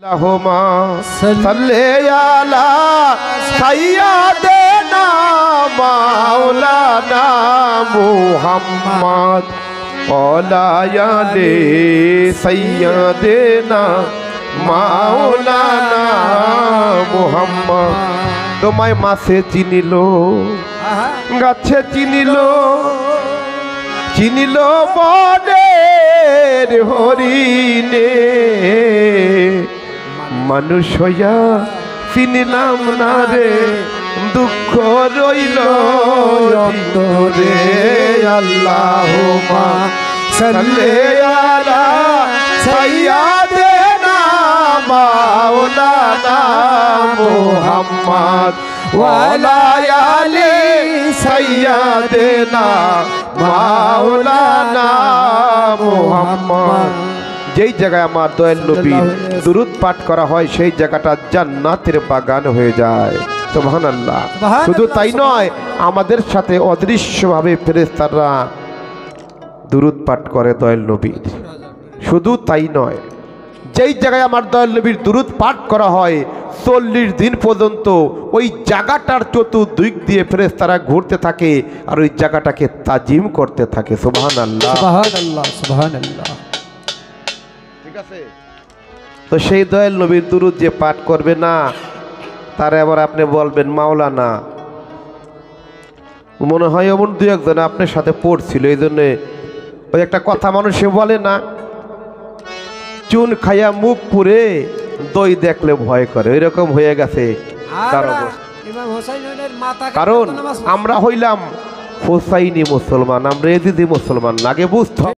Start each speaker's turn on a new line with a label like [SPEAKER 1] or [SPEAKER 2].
[SPEAKER 1] अल्लाहुम्मा सल्ले अला सय्यदना मौलाना मुहम्मद औला आले सय्यदना मौलाना मुहम्मद। তোমায় মাছে চিনিল, গাছে চিনিল, চিনিল বনের হরিণে, মানুষ হইয়া চিনিলাম না রে, দুঃখ রইল অন্তরে। আল্লাহুম্মা সাল্লি আলা সাইয়্যিদিনা মাওলানা মুহাম্মদ ওয়া আলা আলি সাইয়্যিদিনা মাওলানা মুহাম্মদ। যেই জায়গায় আমার দয়াল নবীর দুরূদ পাঠ করা হয় সেই জায়গাটা জান্নাতের বাগান হয়ে যায়। সুবহানাল্লাহ। শুধু তাই নয়, আমাদের সাথে অদৃশ্যভাবে ফেরেশতারা দুরূদ পাঠ করে দয়াল নবীর। শুধু তাই নয়, যেই জায়গায় আমার দয়াল নবীর দুরূদ পাঠ করা হয় 40 দিন পর্যন্ত ওই জায়গাটার চতুর্দিক দিয়ে ফেরেশতারা ঘুরতে থাকে আর ওই জায়গাটাকে তাজিম করতে থাকে। সুবহানাল্লাহ,
[SPEAKER 2] সুবহানাল্লাহ, সুবহানাল্লাহ।
[SPEAKER 1] তো সেই দয়াল নবীর দুরূদ যে পাঠ করবে না, তারে আবার আপনি বলবেন মাওলানা। মনে হয় এমন দু একজন আপনার সাথে পড়ছিল, এই জন্যে ওই একটা কথা মানুষে বলে না, চুন খাইয়া মুখ পুড়ে দই দেখলে ভয় করে, ওই রকম হয়ে গেছে তার অবস্থা। কারণ আমরা হইলাম হোসাইনি মুসলমান, আমরা এজিদি মুসলমান। আগে বুঝতে